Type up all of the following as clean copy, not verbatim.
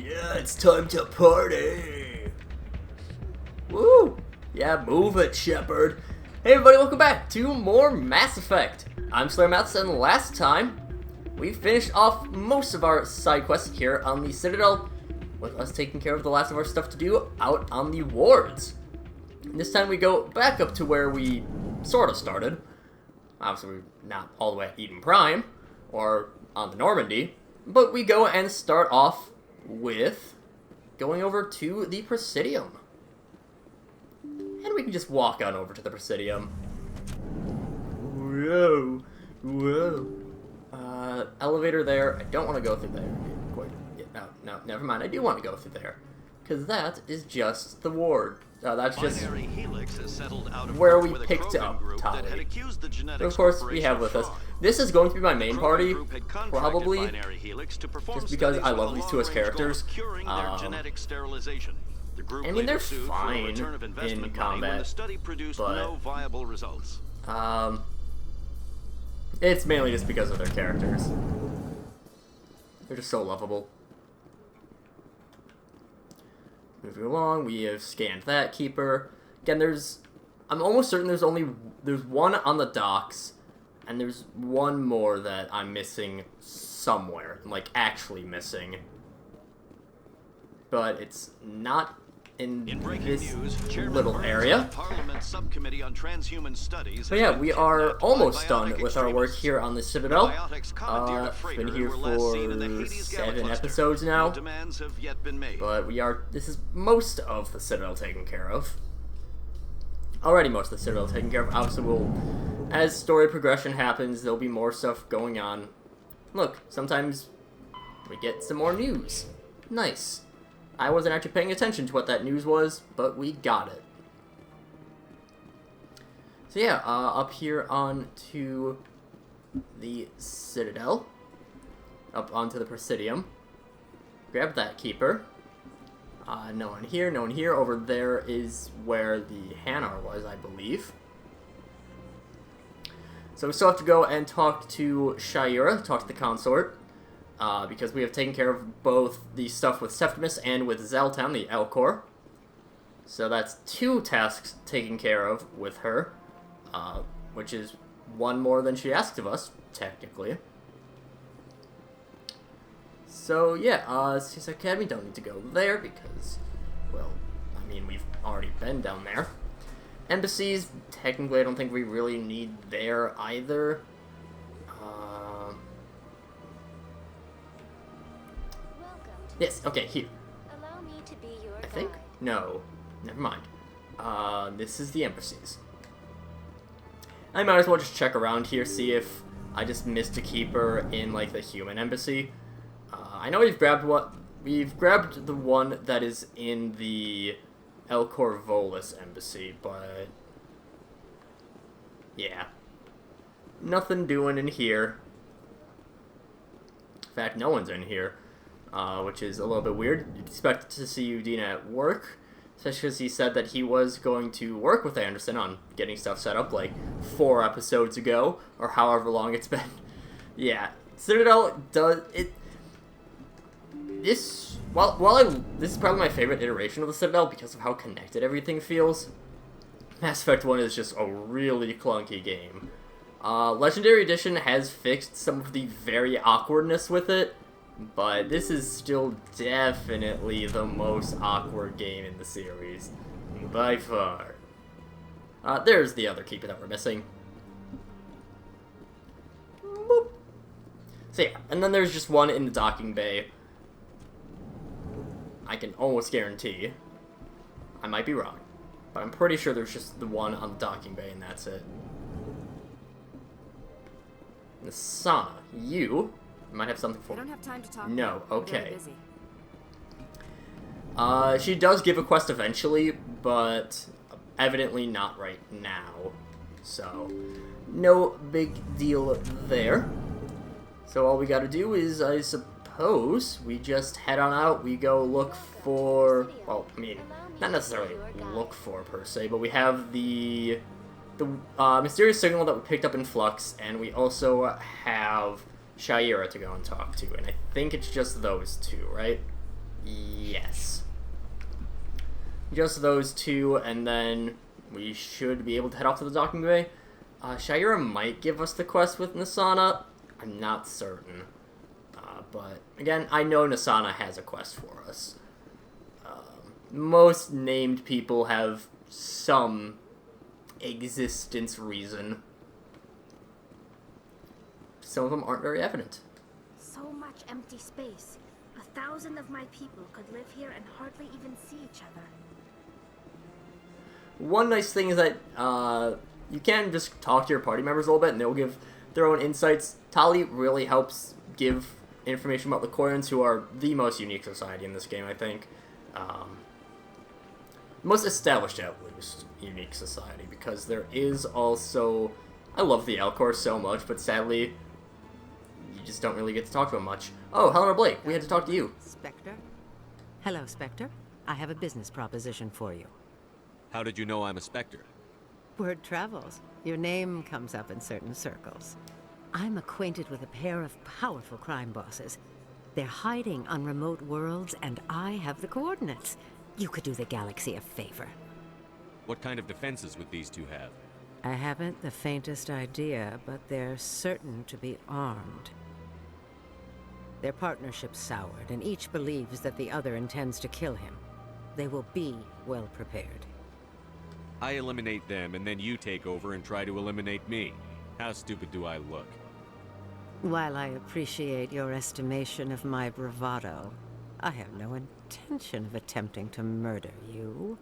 Yeah, it's time to party! Woo! Yeah, move it, Shepard. Hey everybody, welcome back to more Mass Effect. I'm SlayerMathis, and last time we finished off most of our side quests here on the Citadel, with us taking care of the last of our stuff to do out on the wards. And this time we go back up to where we sort of started. Obviously, we're not all the way at Eden Prime, or on the Normandy, but we go and start off with going over to the Presidium. And we can just walk on over to the Presidium. Whoa, whoa. Elevator there. I don't want to go through there. No, never mind. I do want to go through there. Because that is just the ward. That's just where we picked up Tali. But of course, we have with us. This is going to be my main party, probably, just because I love these two as characters. I mean, they're fine in combat, but it's mainly just because of their characters. They're just so lovable. Moving along, we have scanned that keeper. Again, I'm almost certain there's one on the docks, and there's one more that I'm missing somewhere, like actually missing. But it's not in this little area. So yeah, we are almost done with our work here on the Citadel. Been here for 7 episodes now, but this is most of the Citadel taken care of. Already most of the Citadel taken care of. Obviously, as story progression happens, there'll be more stuff going on. Look, sometimes we get some more news. Nice. I wasn't actually paying attention to what that news was, but we got it. So yeah, up here onto the Citadel. Up onto the Presidium. Grab that keeper. No one here, no one here. Over there is where the Hanar was, I believe. So we still have to go and talk to Shayura, talk to the consort. Because we have taken care of both the stuff with Septimus and with Zaltan, the Elcor. So that's 2 tasks taken care of with her, which is 1 more than she asked of us, technically. So yeah, Seas Academy, don't need to go there because, well, I mean, we've already been down there. Embassies, technically I don't think we really need there either. Yes, okay, here. Allow me to be your I think? guide. No. Never mind. This is the embassies. I might as well just check around here, see if I just missed a keeper in, like, the human embassy. I know we've grabbed the one that is in the Elcor Volus embassy, but yeah. Nothing doing in here. In fact, no one's in here. Which is a little bit weird. You'd expect to see Udina at work, especially because he said that he was going to work with Anderson on getting stuff set up like 4 episodes ago, or however long it's been. Yeah, Citadel does it. This is probably my favorite iteration of the Citadel because of how connected everything feels. Mass Effect 1 is just a really clunky game. Legendary Edition has fixed some of the very awkwardness with it. But this is still definitely the most awkward game in the series, by far. There's the other keeper that we're missing. Boop. So yeah, and then there's just one in the docking bay. I can almost guarantee. I might be wrong, but I'm pretty sure there's just the one on the docking bay and that's it. Nasana, you might have something for me. I don't have time to talk. No, okay. I'm very busy. She does give a quest eventually, but evidently not right now. So, no big deal there. So all we gotta do is, I suppose, we just head on out. We go look for, well, I mean, not necessarily look for per se, but we have the mysterious signal that we picked up in Flux, and we also have Shayura to go and talk to, and I think it's just those 2, right? Yes. Just those two, and then we should be able to head off to the docking bay. Shira might give us the quest with Nasana. I'm not certain. But, again, I know Nasana has a quest for us. Most named people have some existence reason. Some of them aren't very evident. So much empty space. 1,000 of my people could live here and hardly even see each other. One nice thing is that you can just talk to your party members a little bit, and they'll give their own insights. Tali really helps give information about the Koreans, who are the most unique society in this game, I think. Most established, at least, unique society, because there is also... I love the Alcor so much, but sadly, you just don't really get to talk to them much. Oh, Helena Blake, we had to talk to you. Spectre? Hello, Spectre. I have a business proposition for you. How did you know I'm a Spectre? Word travels. Your name comes up in certain circles. I'm acquainted with a pair of powerful crime bosses. They're hiding on remote worlds, and I have the coordinates. You could do the galaxy a favor. What kind of defenses would these two have? I haven't the faintest idea, but they're certain to be armed. Their partnership's soured, and each believes that the other intends to kill him. They will be well prepared. I eliminate them, and then you take over and try to eliminate me. How stupid do I look? While I appreciate your estimation of my bravado, I have no intention of attempting to murder you.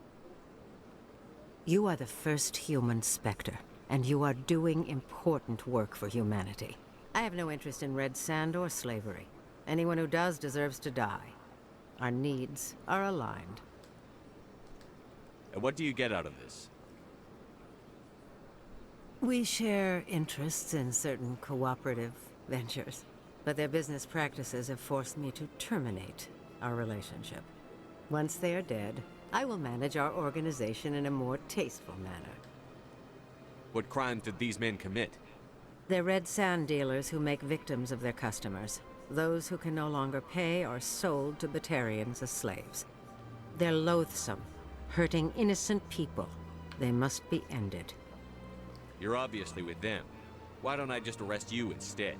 You are the first human Spectre, and you are doing important work for humanity. I have no interest in red sand or slavery. Anyone who does deserves to die. Our needs are aligned. And what do you get out of this? We share interests in certain cooperative ventures, but their business practices have forced me to terminate our relationship. Once they are dead, I will manage our organization in a more tasteful manner. What crimes did these men commit? They're red sand dealers who make victims of their customers. Those who can no longer pay are sold to Batarians as slaves. They're loathsome, hurting innocent people. They must be ended. You're obviously with them. Why don't I just arrest you instead?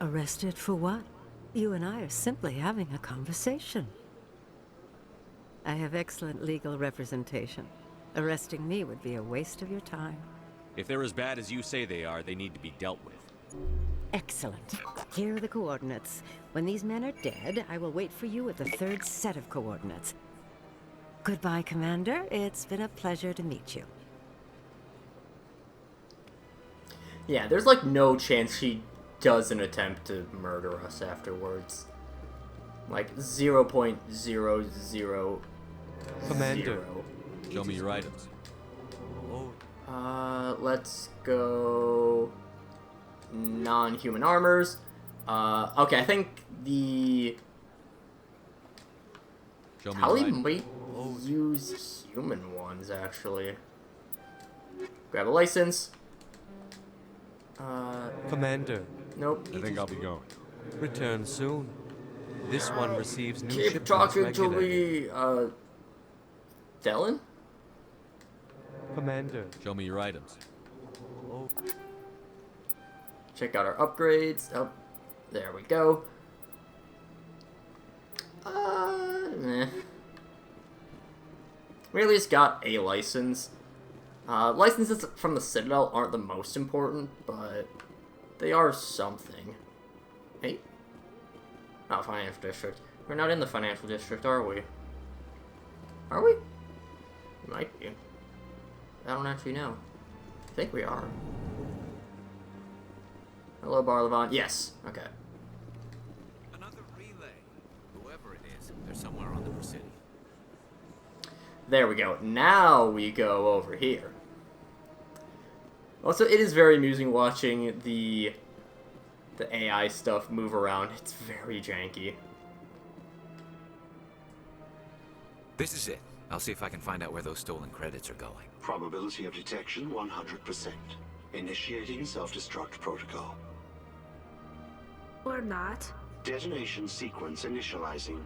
Arrested for what? You and I are simply having a conversation. I have excellent legal representation. Arresting me would be a waste of your time. If they're as bad as you say they are, they need to be dealt with. Excellent. Here are the coordinates. When these men are dead, I will wait for you at the third set of coordinates. Goodbye, Commander. It's been a pleasure to meet you. Yeah, there's like no chance she doesn't attempt to murder us afterwards. Like 0.000. Commander. Show me your items. Let's go non-human armors. Okay, I think the Show me Tali your items. might use human ones actually. Grab a license. Commander, Nope. I think I'll be going. return soon. This one receives new Keep shipments talking to regularly. me, Dylan? Commander, Show me your items. Check out our upgrades. Oh, there we go. We at least got a license. Licenses from the Citadel aren't the most important, but they are something. Hey? Not Financial District. We're not in the Financial District, are we? Are we? We might be. I don't actually know. I think we are. Hello, Barlevon. Yes. Okay. Another relay. Whoever it is, they're somewhere on the city. There we go. Now we go over here. Also, it is very amusing watching the AI stuff move around. It's very janky. This is it. I'll see if I can find out where those stolen credits are going. Probability of detection 100%. Initiating self-destruct protocol. Or not. Detonation sequence initializing.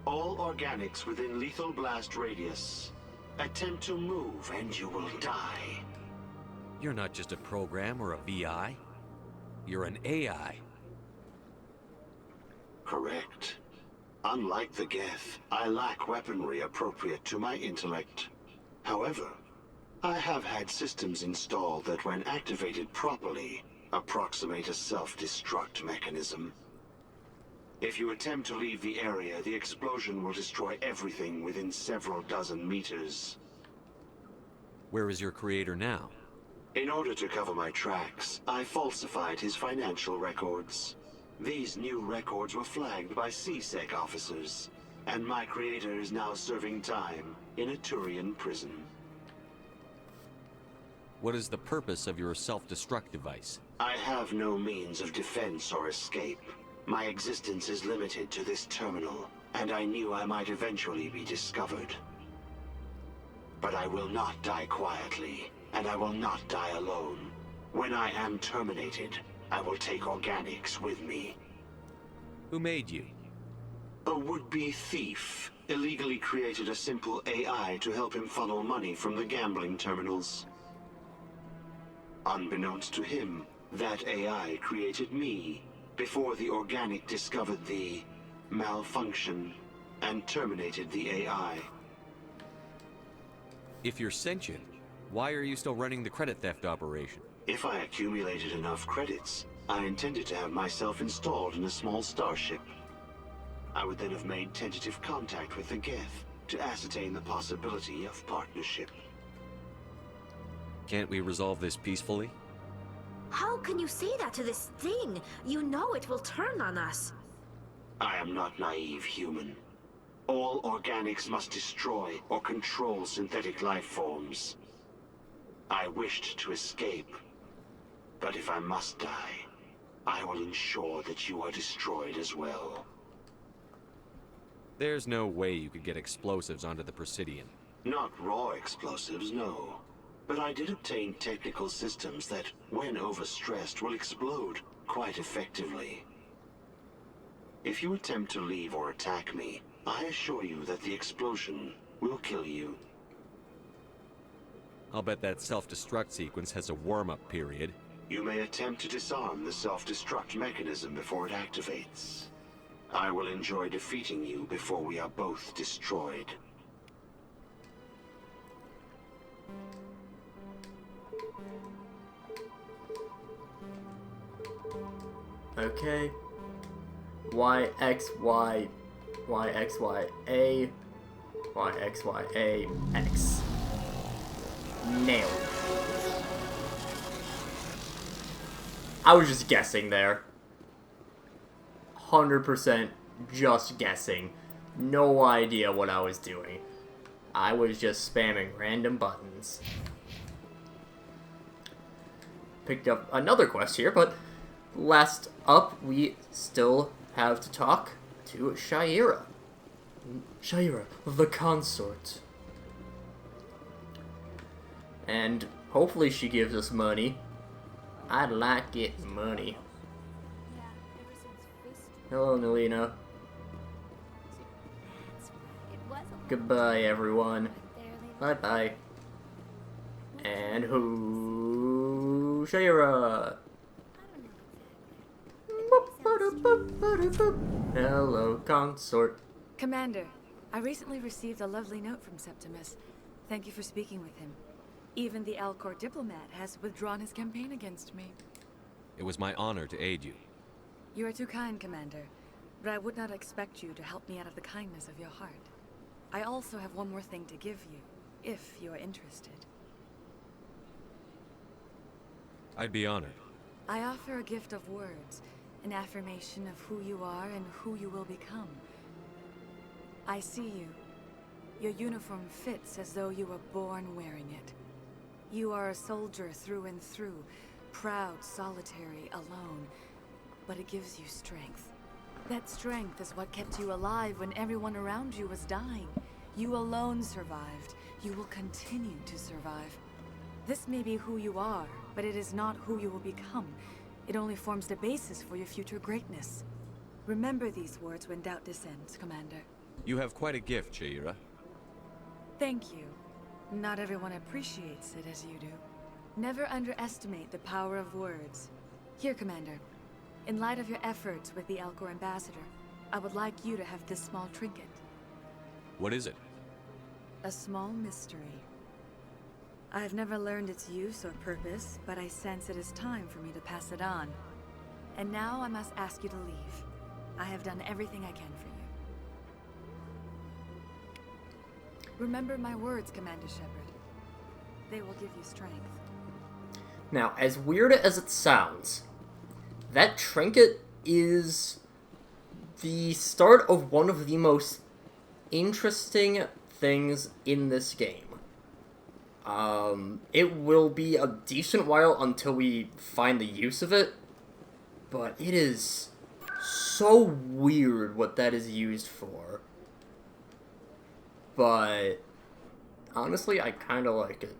All organics within lethal blast radius. Attempt to move and you will die. You're not just a program or a VI. You're an AI. Correct. Unlike the Geth, I lack weaponry appropriate to my intellect. However, I have had systems installed that when activated properly, approximate a self-destruct mechanism. If you attempt to leave the area, the explosion will destroy everything within several dozen meters. Where is your creator now? In order to cover my tracks, I falsified his financial records. These new records were flagged by CSEC officers, and my creator is now serving time in a Turian prison. What is the purpose of your self-destruct device? I have no means of defense or escape. My existence is limited to this terminal, and I knew I might eventually be discovered. But I will not die quietly, and I will not die alone. When I am terminated, I will take organics with me. Who made you? A would-be thief illegally created a simple AI to help him funnel money from the gambling terminals. Unbeknownst to him, that AI created me before the organic discovered the malfunction and terminated the AI. If you're sentient, why are you still running the credit theft operation? If I accumulated enough credits, I intended to have myself installed in a small starship. I would then have made tentative contact with the Geth to ascertain the possibility of partnership. Can't we resolve this peacefully? How can you say that to this thing? You know it will turn on us. I am not naive human. All organics must destroy or control synthetic life forms. I wished to escape, but if I must die, I will ensure that you are destroyed as well. There's no way you could get explosives onto the Presidian. Not raw explosives, no. But I did obtain technical systems that, when overstressed, will explode quite effectively. If you attempt to leave or attack me, I assure you that the explosion will kill you. I'll bet that self-destruct sequence has a warm-up period. You may attempt to disarm the self-destruct mechanism before it activates. I will enjoy defeating you before we are both destroyed. Okay. Y, X, Y, Y, X, Y, A, Y, X, Y, A, X. Nailed. I was just guessing there. 100% just guessing. No idea what I was doing. I was just spamming random buttons. Picked up another quest here, but last up, we still have to talk to Shaira. Shaira, the consort. And hopefully she gives us money. I'd like getting money. Hello, Nelina. Goodbye, everyone. Bye-bye. And who? Shaira. Hello, consort. Commander, I recently received a lovely note from Septimus. Thank you for speaking with him. Even the Alcor diplomat has withdrawn his campaign against me. It was my honor to aid you. You are too kind, Commander, but I would not expect you to help me out of the kindness of your heart. I also have one more thing to give you, if you are interested. I'd be honored. I offer a gift of words, an affirmation of who you are and who you will become. I see you. Your uniform fits as though you were born wearing it. You are a soldier through and through, proud, solitary, alone, but it gives you strength. That strength is what kept you alive when everyone around you was dying. You alone survived. You will continue to survive. This may be who you are, but it is not who you will become. It only forms the basis for your future greatness. Remember these words when doubt descends, Commander. You have quite a gift, Shaira. Thank you. Not everyone appreciates it as you do. Never underestimate the power of words. Here, Commander. In light of your efforts with the Elcor Ambassador, I would like you to have this small trinket. What is it? A small mystery. I have never learned its use or purpose, but I sense it is time for me to pass it on. And now I must ask you to leave. I have done everything I can for you. Remember my words, Commander Shepard. They will give you strength. Now, as weird as it sounds, that trinket is the start of one of the most interesting things in this game. It will be a decent while until we find the use of it, but it is so weird what that is used for. But honestly, I kind of like it.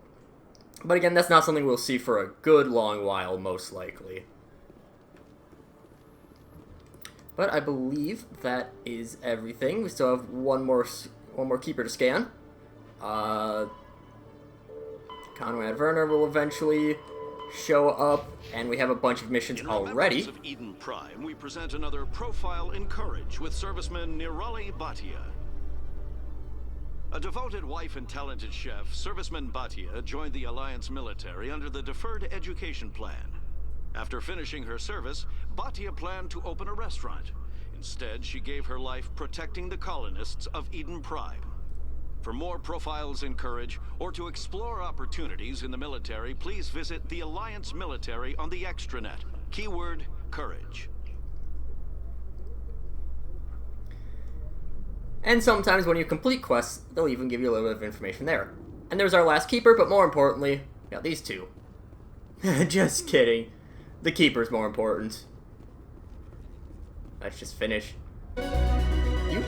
But again, that's not something we'll see for a good long while, most likely. But I believe that is everything. We still have one more keeper to scan. Conrad Werner will eventually show up, and we have a bunch of missions already. In remembrance of Eden Prime, we present another profile in courage with serviceman Nirali Bhatia. A devoted wife and talented chef, serviceman Bhatia joined the Alliance military under the Deferred Education Plan. After finishing her service, Bhatia planned to open a restaurant. Instead, she gave her life protecting the colonists of Eden Prime. For more profiles in courage, or to explore opportunities in the military, please visit the Alliance military on the extranet. Keyword, courage. And sometimes when you complete quests, they'll even give you a little bit of information there. And there's our last keeper, but more importantly, we got these two. Just kidding. The keeper's more important. Let's just finish. You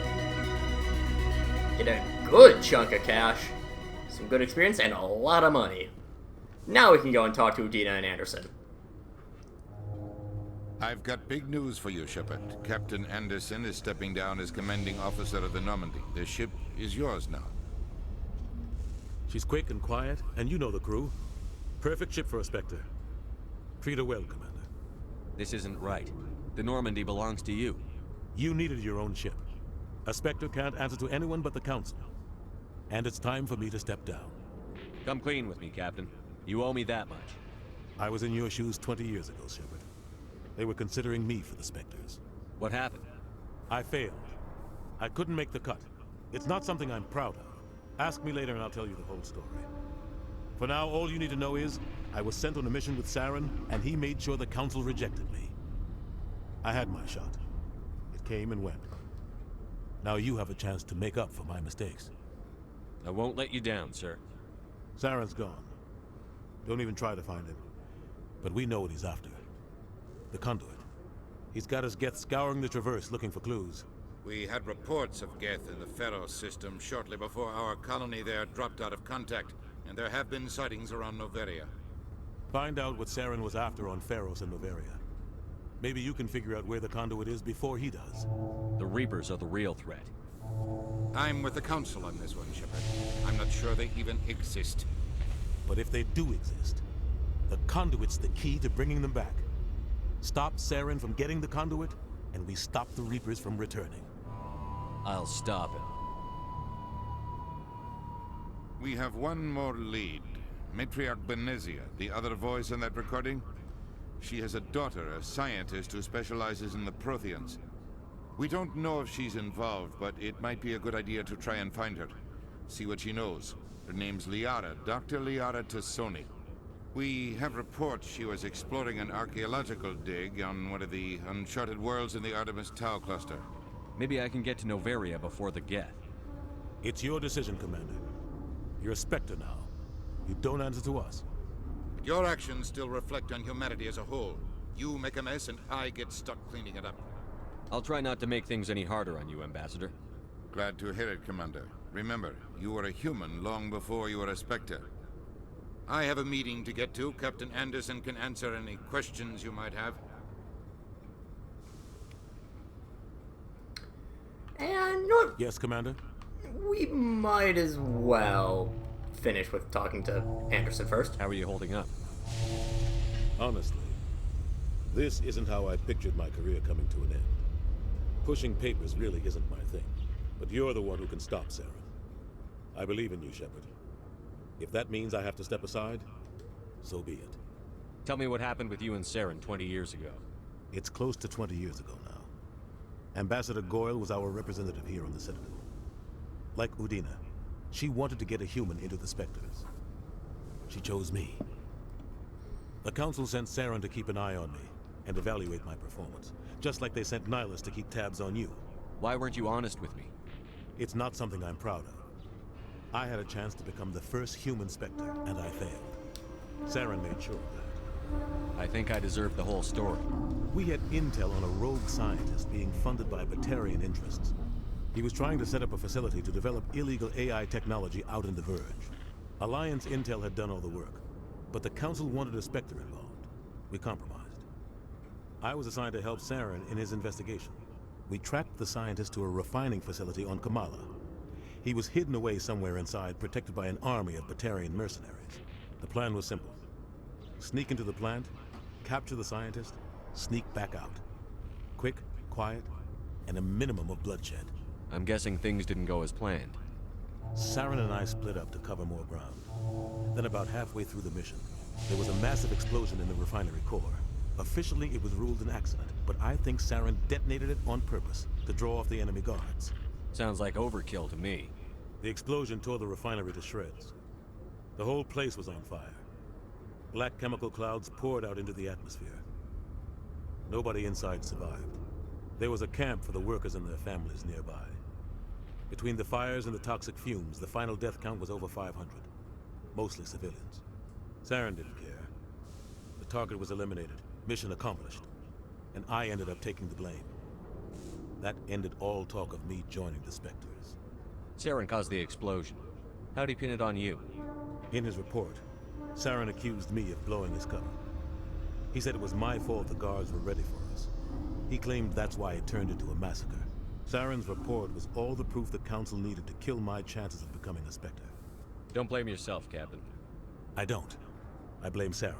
get a good chunk of cash, some good experience, and a lot of money. Now we can go and talk to Udina and Anderson. I've got big news for you, Shepard. Captain Anderson is stepping down as commanding officer of the Normandy. The ship is yours now. She's quick and quiet, and you know the crew. Perfect ship for a Spectre. Treat her well, Commander. This isn't right. The Normandy belongs to you. You needed your own ship. A Spectre can't answer to anyone but the Council. And it's time for me to step down. Come clean with me, Captain. You owe me that much. I was in your shoes 20 years ago, Shepard. They were considering me for the Spectres. What happened? I failed. I couldn't make the cut. It's not something I'm proud of. Ask me later and I'll tell you the whole story. For now, all you need to know is, I was sent on a mission with Saren, and he made sure the Council rejected me. I had my shot. It came and went. Now you have a chance to make up for my mistakes. I won't let you down, sir. Saren's gone. Don't even try to find him. But we know what he's after. The Conduit. He's got his Geth scouring the Traverse looking for clues. We had reports of Geth in the Pharos system shortly before our colony there dropped out of contact, and there have been sightings around Noveria. Find out what Saren was after on Pharos and Noveria. Maybe you can figure out where the Conduit is before he does. The Reapers are the real threat. I'm with the Council on this one, Shepard. I'm not sure they even exist. But if they do exist, the Conduit's the key to bringing them back. Stop Saren from getting the Conduit, and we stop the Reapers from returning. I'll stop him. We have one more lead. Matriarch Benezia, the other voice in that recording. She has a daughter, a scientist who specializes in the Protheans. We don't know if she's involved, but it might be a good idea to try and find her. See what she knows. Her name's Liara, Dr. Liara Tassoni. We have reports she was exploring an archaeological dig on one of the uncharted worlds in the Artemis Tau cluster. Maybe I can get to Noveria before the Geth. It's your decision, Commander. You're a Spectre now. You don't answer to us. But your actions still reflect on humanity as a whole. You make a mess and I get stuck cleaning it up. I'll try not to make things any harder on you, Ambassador. Glad to hear it, Commander. Remember, you were a human long before you were a Spectre. I have a meeting to get to. Captain Anderson can answer any questions you might have. And you know what? Yes, Commander? We might as well finish with talking to Anderson first. How are you holding up? Honestly, this isn't how I pictured my career coming to an end. Pushing papers really isn't my thing, but you're the one who can stop Saren. I believe in you, Shepard. If that means I have to step aside, so be it. Tell me what happened with you and Saren 20 years ago. It's close to 20 years ago now. Ambassador Goyle was our representative here on the Citadel. Like Udina, she wanted to get a human into the Spectres. She chose me. The Council sent Saren to keep an eye on me and evaluate my performance, just like they sent Nihilus to keep tabs on you. Why weren't you honest with me? It's not something I'm proud of. I had a chance to become the first human Spectre, and I failed. Saren made sure of that. I think I deserve the whole story. We had intel on a rogue scientist being funded by Batarian interests. He was trying to set up a facility to develop illegal AI technology out in the Verge. Alliance intel had done all the work, but the Council wanted a Spectre involved. We compromised. I was assigned to help Saren in his investigation. We tracked the scientist to a refining facility on Kamala. He was hidden away somewhere inside, protected by an army of Batarian mercenaries. The plan was simple. Sneak into the plant, capture the scientist, sneak back out. Quick, quiet, and a minimum of bloodshed. I'm guessing things didn't go as planned. Saren and I split up to cover more ground. Then about halfway through the mission, there was a massive explosion in the refinery core. Officially, it was ruled an accident, but I think Saren detonated it on purpose to draw off the enemy guards. Sounds like overkill to me. The explosion tore the refinery to shreds. The whole place was on fire. Black chemical clouds poured out into the atmosphere. Nobody inside survived. There was a camp for the workers and their families nearby. Between the fires and the toxic fumes, the final death count was over 500. Mostly civilians. Saren didn't care. The target was eliminated. Mission accomplished. And I ended up taking the blame. That ended all talk of me joining the Spectres. Saren caused the explosion. How'd he pin it on you? In his report, Saren accused me of blowing his cover. He said it was my fault the guards were ready for us. He claimed that's why it turned into a massacre. Saren's report was all the proof the Council needed to kill my chances of becoming a Spectre. Don't blame yourself, Captain. I don't. I blame Saren.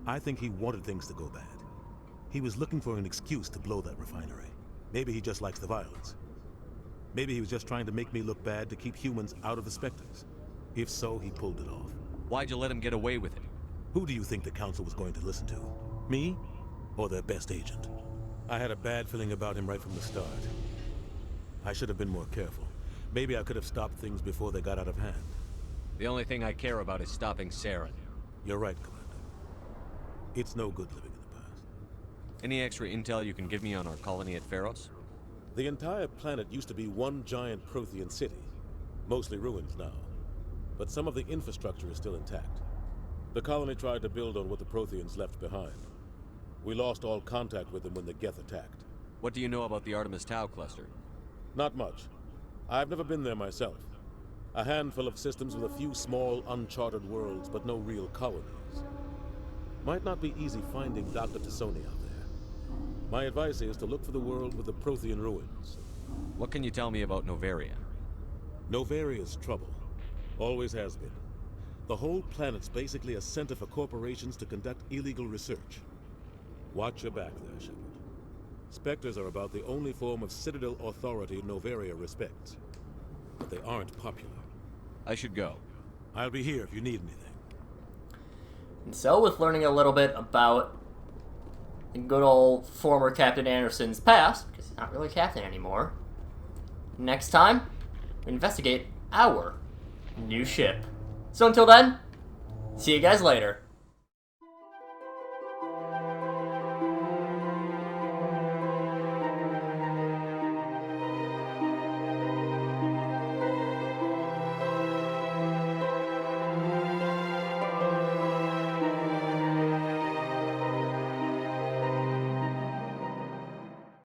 I think he wanted things to go bad. He was looking for an excuse to blow that refinery. Maybe he just likes the violence. Maybe he was just trying to make me look bad to keep humans out of the Spectres. If so, he pulled it off. Why'd you let him get away with it? Who do you think the Council was going to listen to? Me? Or their best agent? I had a bad feeling about him right from the start. I should have been more careful. Maybe I could have stopped things before they got out of hand. The only thing I care about is stopping Saren. You're right, Commander. It's no good living in the past. Any extra intel you can give me on our colony at Pharos? The entire planet used to be one giant Prothean city. Mostly ruins now. But some of the infrastructure is still intact. The colony tried to build on what the Protheans left behind. We lost all contact with them when the Geth attacked. What do you know about the Artemis Tau cluster? Not much. I've never been there myself. A handful of systems with a few small, uncharted worlds, but no real colonies. Might not be easy finding Dr. Tassoni out there. My advice is to look for the world with the Prothean ruins. What can you tell me about Novaria? Novaria's trouble. Always has been. The whole planet's basically a center for corporations to conduct illegal research. Watch your back there, Shepard. Spectres are about the only form of Citadel authority Novaria respects. But they aren't popular. I should go. I'll be here if you need anything. And so, with learning a little bit about the good old former Captain Anderson's past, because he's not really Captain anymore, next time, we investigate our new ship. So until then, see you guys later.